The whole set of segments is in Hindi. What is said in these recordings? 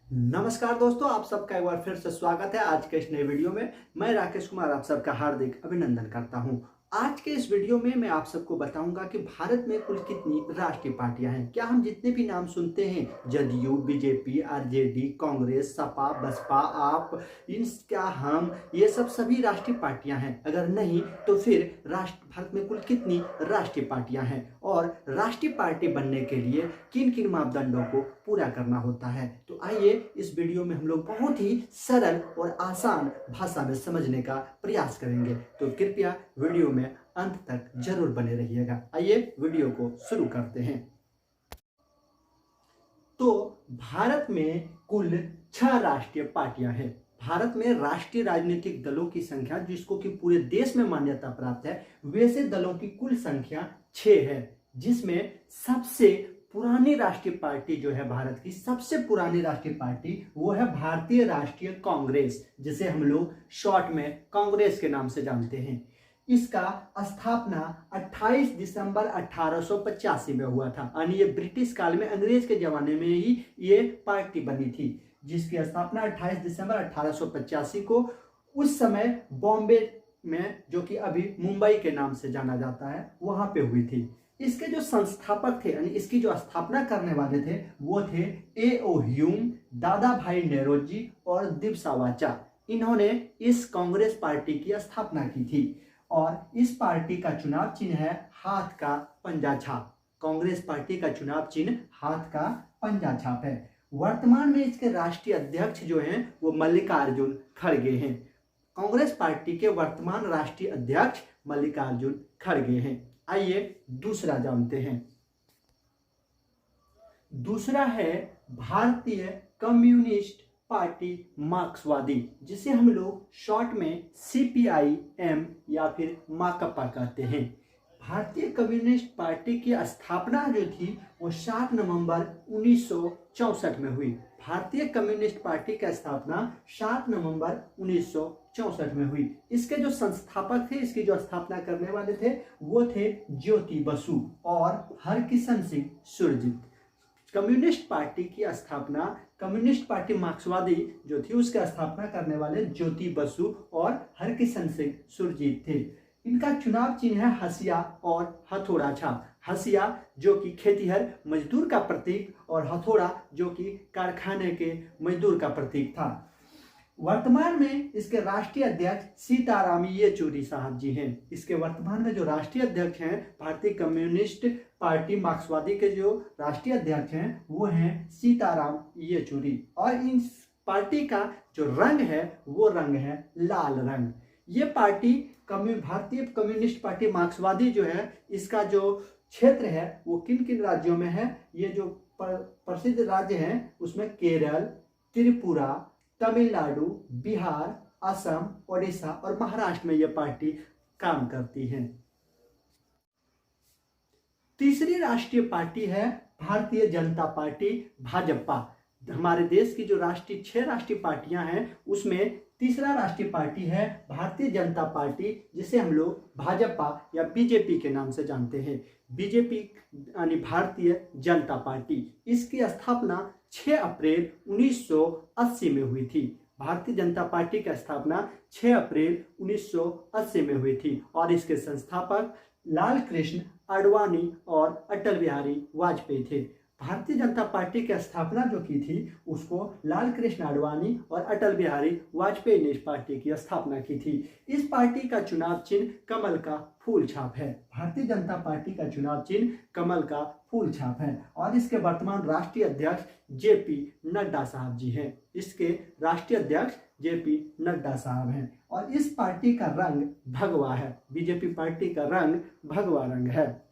नमस्कार दोस्तों, आप सबका एक बार फिर से स्वागत है आज के इस नए वीडियो में। मैं राकेश कुमार आप सबका हार्दिक अभिनंदन करता हूं। आज के इस वीडियो में मैं आप सबको बताऊंगा कि भारत में कुल कितनी राष्ट्रीय पार्टियां हैं। क्या हम जितने भी नाम सुनते हैं जदयू, बीजेपी, आरजेडी, कांग्रेस, सपा, बसपा, आप, क्या हम ये सब सभी राष्ट्रीय पार्टियां हैं? अगर नहीं तो फिर भारत में कुल कितनी राष्ट्रीय पार्टियां हैं और राष्ट्रीय पार्टी बनने के लिए किन किन मापदंडों को पूरा करना होता है? तो आइए इस वीडियो में हम लोग बहुत ही सरल और आसान भाषा में समझने का प्रयास करेंगे। तो कृपया वीडियो में अंत तक जरूर बने रहिएगा। आइए वीडियो को शुरू करते हैं। तो भारत में कुल 6 राष्ट्रीय पार्टियां हैं। भारत में राष्ट्रीय राजनीतिक दलों की संख्या, जिसको कि पूरे देश में मान्यता प्राप्त है, वैसे दलों की कुल संख्या 6 है, जिसमें सबसे पुरानी राष्ट्रीय पार्टी जो है, भारत की सबसे पुरानी राष्ट्रीय पार्टी, वो है भारतीय राष्ट्रीय कांग्रेस, जिसे हम लोग शॉर्ट में कांग्रेस के नाम से जानते हैं। इसका स्थापना 28 दिसंबर 1885 में हुआ था, यानी ये ब्रिटिश काल में, अंग्रेज के जमाने में ही ये पार्टी बनी थी, जिसकी स्थापना 28 दिसंबर 1885 को उस समय बॉम्बे में, जो कि अभी मुंबई के नाम से जाना जाता है, वहां पे हुई थी। इसके जो संस्थापक थे, यानी इसकी जो स्थापना करने वाले थे, वो थे ए.ओ. ह्यूम, दादा भाई नेरोजी और दिवसावाचा। इन्होंने इस कांग्रेस पार्टी की स्थापना की थी और इस पार्टी का चुनाव चिन्ह है हाथ का पंजा छाप। कांग्रेस पार्टी का चुनाव चिन्ह हाथ का पंजा छाप है। वर्तमान में इसके राष्ट्रीय अध्यक्ष जो हैं वो मल्लिकार्जुन खड़गे हैं। कांग्रेस पार्टी के वर्तमान राष्ट्रीय अध्यक्ष मल्लिकार्जुन खड़गे हैं। आइए दूसरा जानते हैं। दूसरा है भारतीय कम्युनिस्ट पार्टी मार्क्सवादी, जिसे हम लोग शॉर्ट में CPIM या फिर माकपा कहते हैं। भारतीय कम्युनिस्ट पार्टी की स्थापना जो थी वो 7 नवंबर 1964 में हुई। भारतीय कम्युनिस्ट पार्टी की स्थापना 7 नवंबर 1964 में हुई। इसके जो संस्थापक थे, इसकी जो स्थापना करने वाले थे, वो थे ज्योति बसु और हरकिशन सिंह सुरजीत। कम्युनिस्ट पार्टी की स्थापना, कम्युनिस्ट पार्टी मार्क्सवादी जो थी, उसकी स्थापना करने वाले ज्योति बसु और हरकिशन सिंह सुरजीत थे। इनका चुनाव चिन्ह है हसिया और हथौड़ा छाप। हसिया जो कि खेतिहर मजदूर का प्रतीक और हथौड़ा जो कि कारखाने के मजदूर का प्रतीक था। वर्तमान में इसके राष्ट्रीय अध्यक्ष सीताराम येचुरी साहब जी हैं। इसके वर्तमान में जो राष्ट्रीय अध्यक्ष हैं, भारतीय कम्युनिस्ट पार्टी मार्क्सवादी के जो राष्ट्रीय अध्यक्ष हैं, वो हैं सीताराम येचुरी। और इन पार्टी का जो रंग है वो रंग है लाल रंग। ये पार्टी भारतीय कम्युनिस्ट पार्टी मार्क्सवादी जो है, इसका जो क्षेत्र है वो किन किन राज्यों में है? ये जो प्रसिद्ध राज्य हैं उसमें केरल, त्रिपुरा, तमिलनाडु, बिहार, असम, ओडिशा और महाराष्ट्र में यह पार्टी काम करती है। तीसरी राष्ट्रीय पार्टी है भारतीय जनता पार्टी भाजपा। हमारे देश की जो 6 राष्ट्रीय पार्टियां हैं उसमें तीसरा राष्ट्रीय पार्टी है भारतीय जनता पार्टी, जिसे हम लोग भाजपा या बीजेपी के नाम से जानते हैं। बीजेपी यानी भारतीय जनता पार्टी, इसकी स्थापना 6 अप्रैल 1980 में हुई थी। भारतीय जनता पार्टी की स्थापना 6 अप्रैल 1980 में हुई थी और इसके संस्थापक लाल कृष्ण आडवाणी और अटल बिहारी वाजपेयी थे। भारतीय जनता पार्टी की स्थापना जो की थी उसको लाल कृष्ण आडवाणी और अटल बिहारी वाजपेयी ने इस पार्टी की स्थापना की थी। इस पार्टी का चुनाव चिन्ह कमल का फूल छाप है। भारतीय जनता पार्टी का चुनाव चिन्ह कमल का फूल छाप है और इसके वर्तमान राष्ट्रीय अध्यक्ष JP नड्डा साहब जी हैं। इसके राष्ट्रीय अध्यक्ष JP नड्डा साहब हैं और इस पार्टी का रंग भगवा है। बीजेपी पार्टी का रंग भगवा रंग है।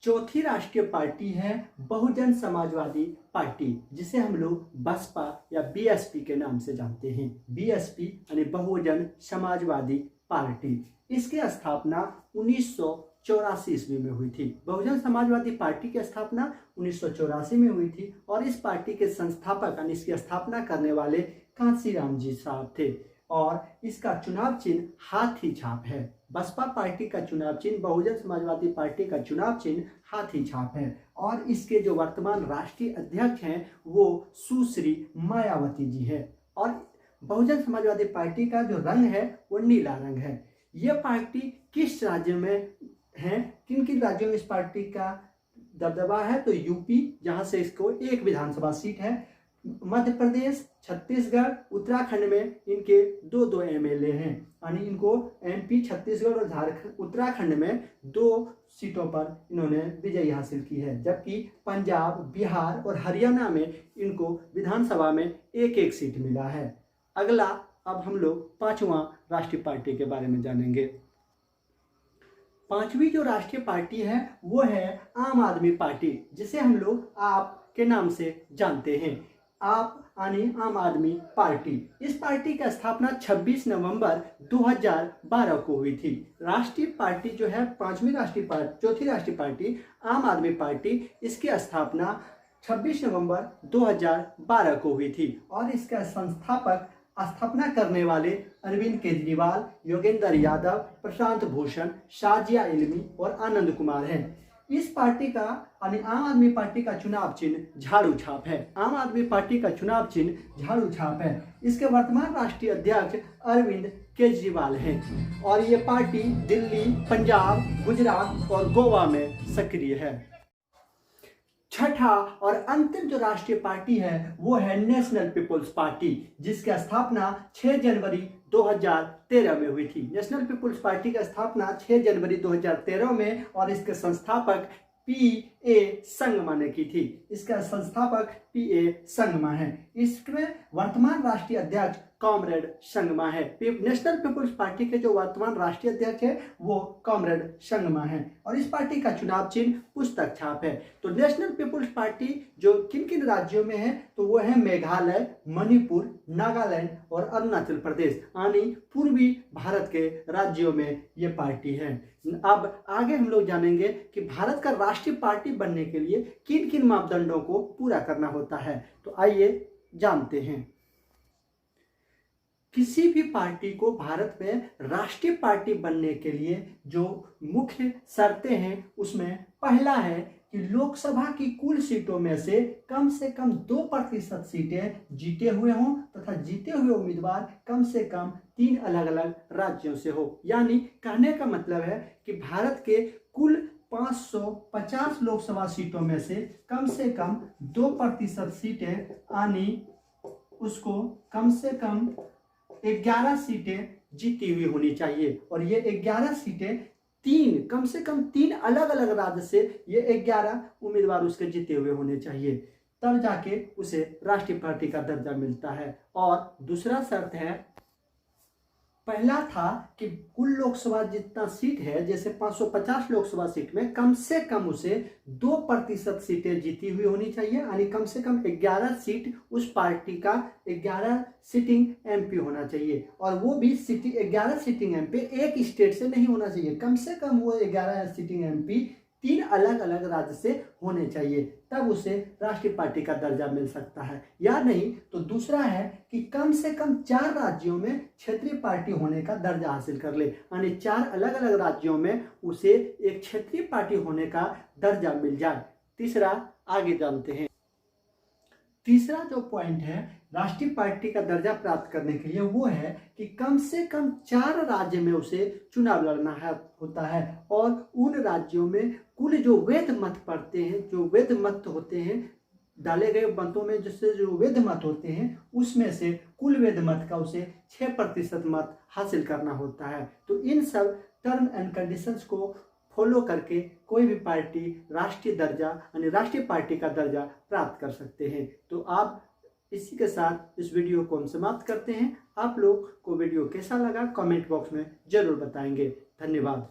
चौथी राष्ट्रीय पार्टी है बहुजन समाजवादी पार्टी, जिसे हम लोग बसपा या BSP के नाम से जानते हैं। BSP यानी बहुजन समाजवादी पार्टी। इसकी स्थापना 1984 ईस्वी में हुई थी। बहुजन समाजवादी पार्टी की स्थापना 1984 में हुई थी और इस पार्टी के संस्थापक यानी इसकी स्थापना करने वाले कांशीराम जी साहब थे। और इसका चुनाव चिन्ह हाथी छाप है। बसपा पार्टी का चुनाव चिन्ह, बहुजन समाजवादी पार्टी का चुनाव चिन्ह हाथी छाप है। और इसके जो वर्तमान राष्ट्रीय अध्यक्ष हैं वो सुश्री मायावती जी है। और बहुजन समाजवादी पार्टी का जो रंग है वो नीला रंग है। ये पार्टी किस राज्य में है, किन किन राज्यों में इस पार्टी का दबदबा है, तो यूपी, जहां से इसको एक विधानसभा सीट है, मध्य प्रदेश, छत्तीसगढ़, उत्तराखंड में इनके दो दो एमएलए हैं, यानी इनको एमपी, छत्तीसगढ़ और झारखंड, उत्तराखंड में 2 सीटों पर इन्होंने विजयी हासिल की है। जबकि पंजाब, बिहार और हरियाणा में इनको विधानसभा में एक एक सीट मिला है। अगला अब हम लोग 5वां राष्ट्रीय पार्टी के बारे में जानेंगे। 5वीं जो राष्ट्रीय पार्टी है वो है आम आदमी पार्टी, जिसे हम लोग आप के नाम से जानते हैं। आप यानी आम आदमी पार्टी। इस पार्टी की स्थापना 26 नवंबर 2012 को हुई थी। राष्ट्रीय पार्टी जो है 5वीं राष्ट्रीय पार्टी, चौथी राष्ट्रीय पार्टी आम आदमी पार्टी, इसकी स्थापना 26 नवंबर 2012 को हुई थी। और इसका संस्थापक, स्थापना करने वाले अरविंद केजरीवाल, योगेंद्र यादव, प्रशांत भूषण, शाजिया इल्मी और आनंद कुमार हैं। इस पार्टी का यानी आम आदमी पार्टी का चुनाव चिन्ह झाड़ू छाप है। आम आदमी पार्टी का चुनाव चिन्ह झाड़ू छाप है। इसके वर्तमान राष्ट्रीय अध्यक्ष अरविंद केजरीवाल हैं। और ये पार्टी दिल्ली, पंजाब, गुजरात और गोवा में सक्रिय है। छठा और अंतिम जो राष्ट्रीय पार्टी है वो है नेशनल पीपुल्स पार्टी, जिसकी स्थापना 6 जनवरी 2013 में हुई थी। नेशनल पीपुल्स पार्टी की स्थापना 6 जनवरी 2013 में और इसके संस्थापक पी.ए. संगमा ने की थी। इसका संस्थापक पी.ए. संगमा है। इसमें वर्तमान राष्ट्रीय अध्यक्ष कॉमरेड संगमा है। नेशनल पीपुल्स पार्टी के जो वर्तमान राष्ट्रीय अध्यक्ष है वो कॉमरेड संगमा है। और इस पार्टी का चुनाव चिन्ह पुस्तक छाप है। तो नेशनल पीपुल्स पार्टी जो किन किन राज्यों में है, तो वो है मेघालय, मणिपुर, नागालैंड और अरुणाचल प्रदेश, यानी पूर्वी भारत के राज्यों में ये पार्टी है। अब आगे हम लोग जानेंगे कि भारत का राष्ट्रीय पार्टी बनने के लिए किन किन मापदंडों को पूरा करना होता है। तो आइए जानते हैं। किसी भी पार्टी को भारत में राष्ट्रीय पार्टी बनने के लिए जो मुख्य शर्तें हैं उसमें पहला है कि लोकसभा की कुल सीटों में से कम 2% सीटें जीते हुए हों तथा जीते हुए उम्मीदवार कम से कम 3 अलग अलग राज्यों से हो। यानी कहने का मतलब है कि भारत के कुल 550 लोकसभा सीटों में से कम 2% सीटें यानी उसको कम से कम 11 सीटें जीती हुई होनी चाहिए। और ये 11 सीटें कम से कम 3 अलग अलग राज्य से ये 11 उम्मीदवार उसके जीते हुए होने चाहिए, तब जाके उसे राष्ट्रीय पार्टी का दर्जा मिलता है। और दूसरा शर्त है, पहला था कि कुल लोकसभा जितना सीट है, जैसे 550 लोकसभा सीट में कम से कम उसे 2% सीटें जीती हुई होनी चाहिए, यानी कम से कम 11 सीट उस पार्टी का 11 सिटिंग एमपी होना चाहिए। और वो भी 11 सिटिंग एमपी एक स्टेट से नहीं होना चाहिए, कम से कम वो 11 सिटिंग एमपी 3 अलग अलग राज्य से होने चाहिए, तब उसे राष्ट्रीय पार्टी का दर्जा मिल सकता है। या नहीं तो दूसरा है कि कम से कम 4 राज्यों में क्षेत्रीय पार्टी होने का दर्जा हासिल कर ले, यानी 4 अलग अलग राज्यों में उसे एक क्षेत्रीय पार्टी होने का दर्जा मिल जाए। तीसरा आगे जानते हैं। तीसरा जो पॉइंट है राष्ट्रीय पार्टी का दर्जा प्राप्त करने के लिए वो है कि कम से कम 4 राज्य में उसे चुनाव लड़ना होता है। और उन राज्यों में कुल जो वैध मत पड़ते हैं, जो वैध मत होते हैं डाले गए मतों में, जिससे जो वैध मत होते हैं उसमें से कुल वैध मत का उसे 6% मत हासिल करना होता है। तो इन सब टर्म एंड कंडीशंस को फॉलो करके कोई भी पार्टी राष्ट्रीय दर्जा यानी राष्ट्रीय पार्टी का दर्जा प्राप्त कर सकते हैं। तो आप इसी के साथ इस वीडियो को हम समाप्त करते हैं। आप लोग को वीडियो कैसा लगा कमेंट बॉक्स में जरूर बताएंगे। धन्यवाद।